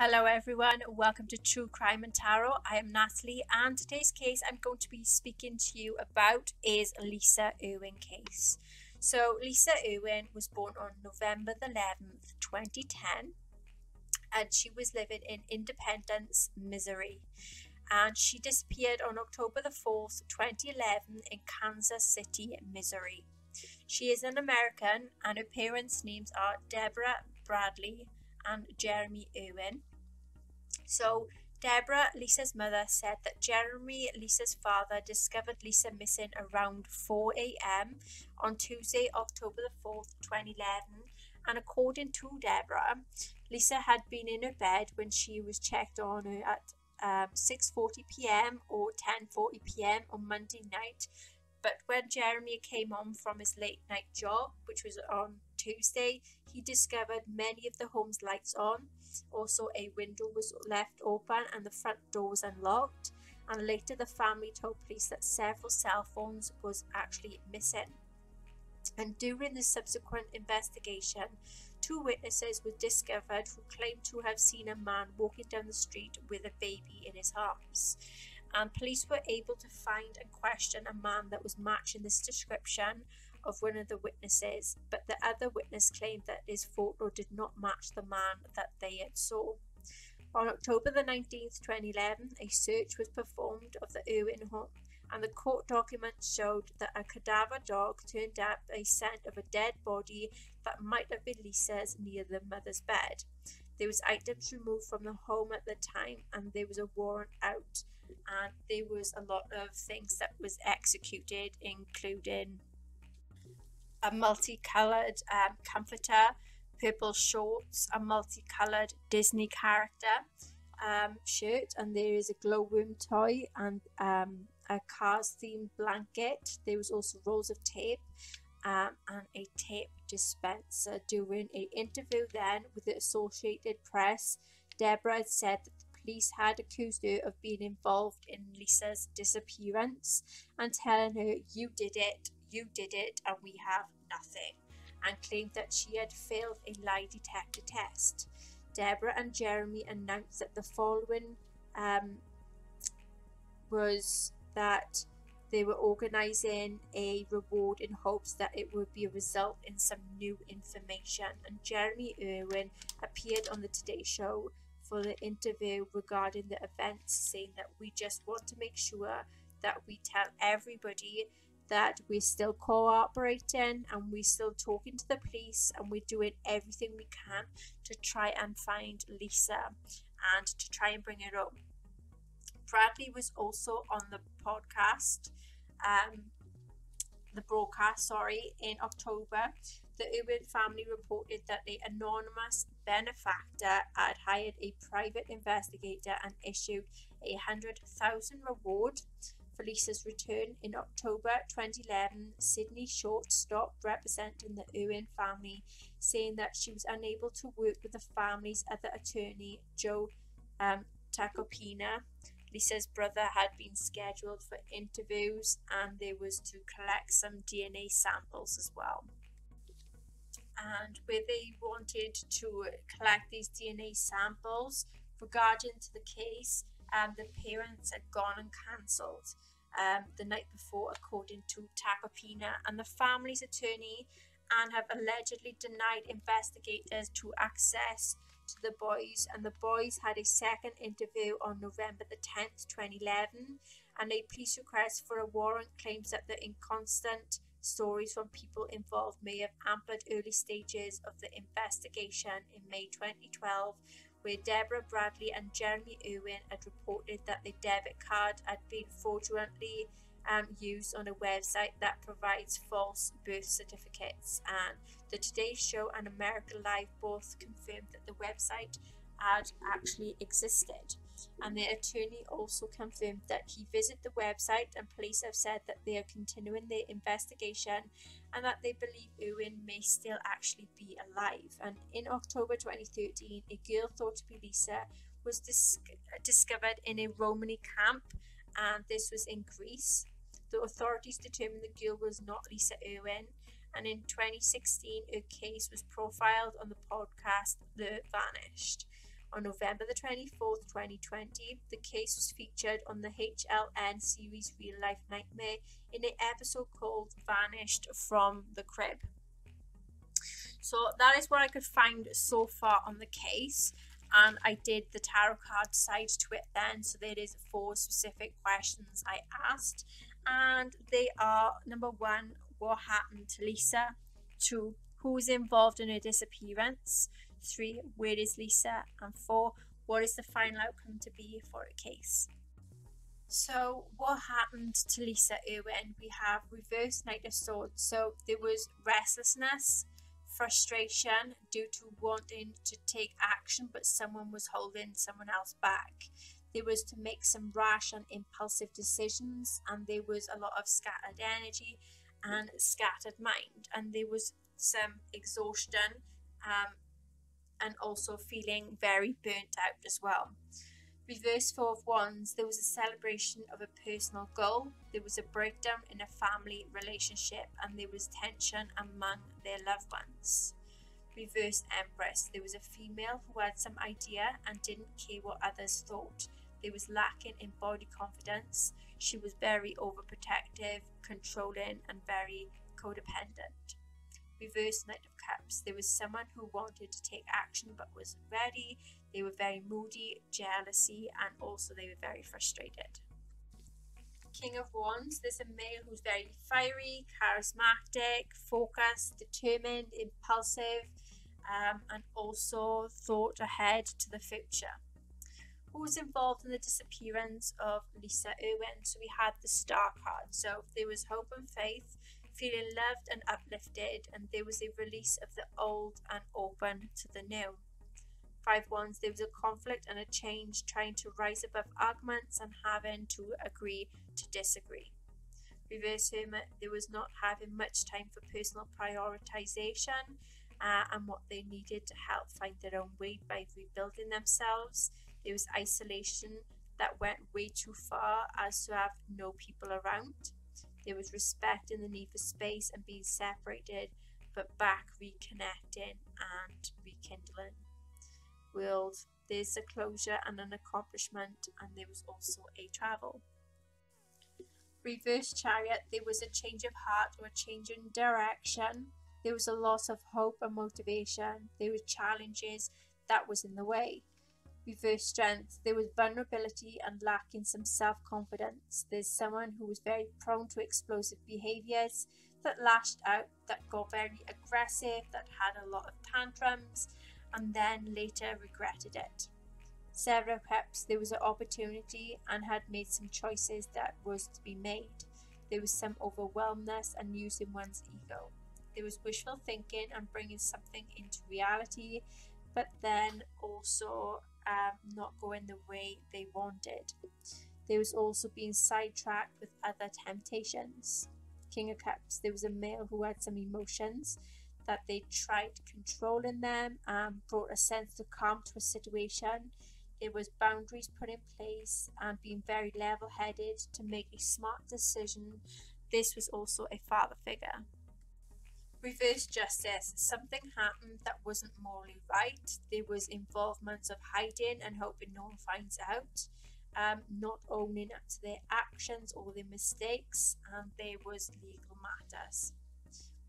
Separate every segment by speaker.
Speaker 1: Hello everyone, welcome to True Crime and Tarot. I am Natalie, and today's case I'm going to be speaking to you about is Lisa Irwin case. So Lisa Irwin was born on November the 11th, 2010, and she was living in Independence, Missouri. And she disappeared on October the 4th, 2011 in Kansas City, Missouri. She is an American, and her parents' names are Deborah Bradley and Jeremy Irwin. So Deborah, Lisa's mother, said that Jeremy, Lisa's father, discovered Lisa missing around 4 a.m. on Tuesday, October the 4th, 2011. And according to Deborah, Lisa had been in her bed when she was checked on her at 6:40 p.m. or 10:40 p.m. on Monday night. But when Jeremy came home from his late night job, which was on Tuesday, he discovered many of the home's lights on. Also, a window was left open and the front door was unlocked. And later, the family told police that several cell phones was actually missing. And during the subsequent investigation, two witnesses were discovered who claimed to have seen a man walking down the street with a baby in his arms. And police were able to find and question a man that was matching this description of one of the witnesses, but the other witness claimed that his photo did not match the man that they had saw. On October the 19th, 2011, a search was performed of the Irwin home, and the court documents showed that a cadaver dog turned up a scent of a dead body that might have been Lisa's near the mother's bed. There was items removed from the home at the time, and there was a warrant out, and there was a lot of things that was executed, including a multicolored comforter, purple shorts, a multicolored Disney character shirt, and there is a glowworm toy and a Cars themed blanket. There was also rolls of tape and a tape dispenser. During an interview then with the Associated Press, Deborah had said that the police had accused her of being involved in Lisa's disappearance and telling her, you did it, and we have nothing, and claimed that she had failed a lie detector test. Deborah and Jeremy announced that the following was that they were organising a reward in hopes that it would be a result in some new information. And Jeremy Irwin appeared on the Today Show for the interview regarding the events, saying that we just want to make sure that we tell everybody that we're still cooperating and we're still talking to the police and we're doing everything we can to try and find Lisa and to try and bring her home. Bradley was also on the broadcast, in October. The Irwin family reported that the anonymous benefactor had hired a private investigator and issued a $100,000 reward for Lisa's return. In October 2011, Sydney Short stopped representing the Irwin family, saying that she was unable to work with the family's other attorney, Joe Tacopina. Lisa's brother had been scheduled for interviews, and there was to collect some DNA samples as well. And where they wanted to collect these DNA samples regarding to the case, the parents had gone and cancelled the night before, according to Tacopina and the family's attorney, and have allegedly denied investigators to access to the boys. And the boys had a second interview on November the 10th, 2011, and a police request for a warrant claims that the inconstant stories from people involved may have hampered early stages of the investigation. In May 2012, where Deborah Bradley and Jeremy Irwin had reported that the debit card had been fraudulently used on a website that provides false birth certificates. And the Today Show and American Life both confirmed that the website had actually existed. And the attorney also confirmed that he visited the website, and police have said that they are continuing their investigation and that they believe Irwin may still actually be alive. And in October 2013, a girl thought to be Lisa was discovered in a Romani camp, and this was in Greece. The authorities determined the girl was not Lisa Irwin, and in 2016 her case was profiled on the podcast The Vanished. On November the 24th, 2020, the case was featured on the HLN series Real Life Nightmare in an episode called Vanished from the Crib. So that is what I could find so far on the case, and I did the tarot card side to it then, so there is 4 specific questions I asked, and they are: number 1, what happened to Lisa? 2, who was involved in her disappearance? 3, where is Lisa? And 4, what is the final outcome to be for a case? So what happened to Lisa Irwin? We have reverse Knight of Swords. So there was restlessness, frustration due to wanting to take action, but someone was holding someone else back. There was to make some rash and impulsive decisions, and there was a lot of scattered energy and scattered mind, and there was some exhaustion and also feeling very burnt out as well. Reverse 4 of Wands, there was a celebration of a personal goal, there was a breakdown in a family relationship, and there was tension among their loved ones. Reverse Empress, there was a female who had some idea and didn't care what others thought. There was lacking in body confidence. She was very overprotective, controlling, and very codependent. Reverse Knight of Cups, there was someone who wanted to take action but wasn't ready. They were very moody, jealousy, and also they were very frustrated. King of Wands, there's a male who's very fiery, charismatic, focused, determined, impulsive, and also thought ahead to the future. Who was involved in the disappearance of Lisa Irwin? So we had the Star card. So there was hope and faith, feeling loved and uplifted, and there was a release of the old and open to the new. 5 Wands, there was a conflict and a change, trying to rise above arguments and having to agree to disagree. Reverse Hermit, there was not having much time for personal prioritization and what they needed to help find their own way by rebuilding themselves. There was isolation that went way too far as to have no people around. There was respect in the need for space and being separated, but back reconnecting and rekindling. World, there's a closure and an accomplishment, and there was also a travel. Reverse Chariot, there was a change of heart or a change in direction. There was a loss of hope and motivation. There were challenges that was in the way. Reverse Strength, there was vulnerability and lacking some self-confidence. There's someone who was very prone to explosive behaviours, that lashed out, that got very aggressive, that had a lot of tantrums, and then later regretted it. 7 of Cups, there was an opportunity and had made some choices that was to be made. There was some overwhelmness and using one's ego. There was wishful thinking and bringing something into reality, but then also not going the way they wanted. There was also being sidetracked with other temptations. King of Cups, there was a male who had some emotions that they tried controlling them and brought a sense of calm to a situation. There was boundaries put in place and being very level-headed to make a smart decision. This was also a father figure. Reverse Justice, something happened that wasn't morally right. There was involvement of hiding and hoping no one finds out, not owning up to their actions or their mistakes, and there was legal matters.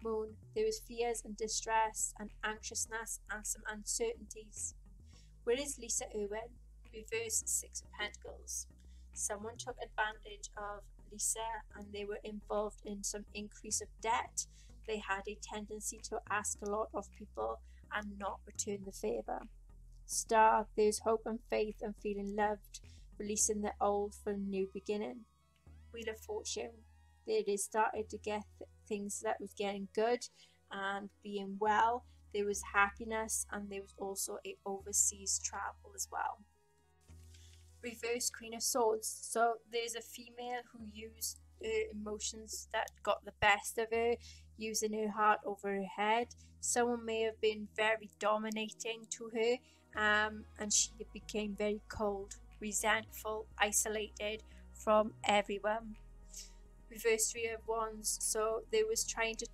Speaker 1: Moon, there was fears and distress and anxiousness and some uncertainties. Where is Lisa Irwin? Reverse 6 of Pentacles. Someone took advantage of Lisa and they were involved in some increase of debt. They had a tendency to ask a lot of people and not return the favour. Star, there's hope and faith and feeling loved, releasing the old for a new beginning. Wheel of Fortune, they started to get things that was getting good and being well. There was happiness and there was also a overseas travel as well. Reverse Queen of Swords, so there's a female who used her emotions that got the best of her, using her heart over her head. Someone may have been very dominating to her, and she became very cold, resentful, isolated from everyone. Reverse 3 of Wands, so they was trying to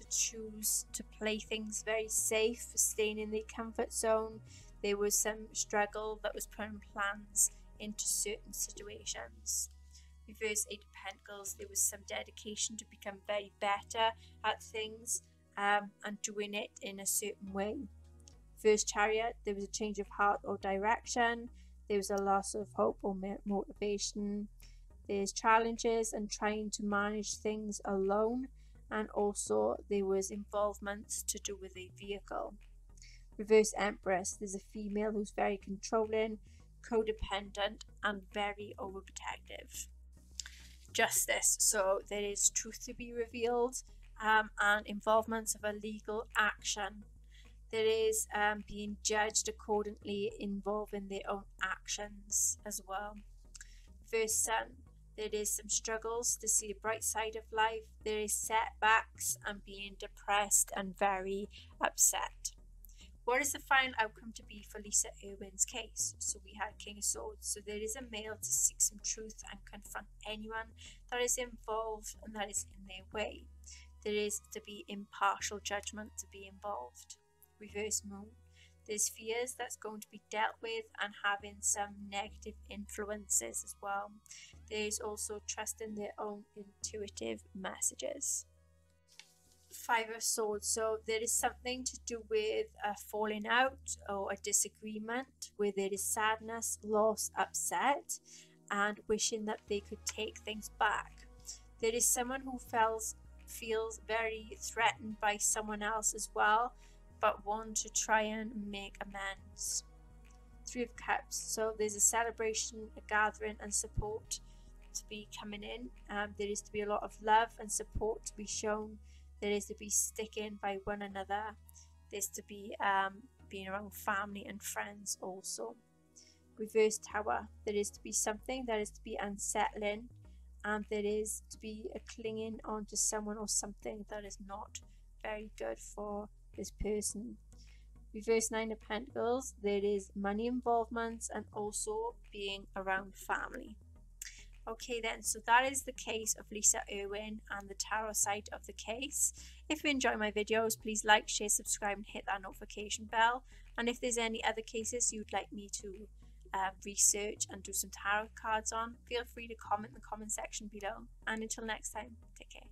Speaker 1: choose to play things very safe, staying in their comfort zone. there was some struggle that was putting plans into certain situations. Reverse Eight of Pentacles, there was some dedication to become very better at things and doing it in a certain way. Reverse Chariot, there was a change of heart or direction. There was a loss of hope or motivation. There's challenges and trying to manage things alone, and also there was involvements to do with a vehicle. Reverse Empress, there's a female who's very controlling, codependent and very overprotective. Justice, so there is truth to be revealed and involvements of a legal action. There is being judged accordingly, involving their own actions as well. First Sun, there is some struggles to see the bright side of life. There is setbacks and being depressed and very upset. What is the final outcome to be for Lisa Irwin's case? So we had King of Swords. So there is a male to seek some truth and confront anyone that is involved and that is in their way. There is to be impartial judgment to be involved. Reverse Moon, there's fears that's going to be dealt with and having some negative influences as well. There's also trusting their own intuitive messages. Five of Swords, so there is something to do with a falling out or a disagreement where there is sadness, loss, upset and wishing that they could take things back. There is someone who feels very threatened by someone else as well, but want to try and make amends. Three of Cups, so there's a celebration, a gathering and support to be coming in. There is to be a lot of love and support to be shown. There is to be sticking by one another. There's to be being around family and friends also. Reverse Tower, there is to be something that is to be unsettling, and there is to be a clinging on to someone or something that is not very good for this person. Reverse Nine of Pentacles, there is money involvements and also being around family. Okay then, so that is the case of Lisa Irwin and the tarot side of the case. If you enjoy my videos, please like, share, subscribe and hit that notification bell. And if there's any other cases you'd like me to research and do some tarot cards on, feel free to comment in the comment section below. And until next time, take care.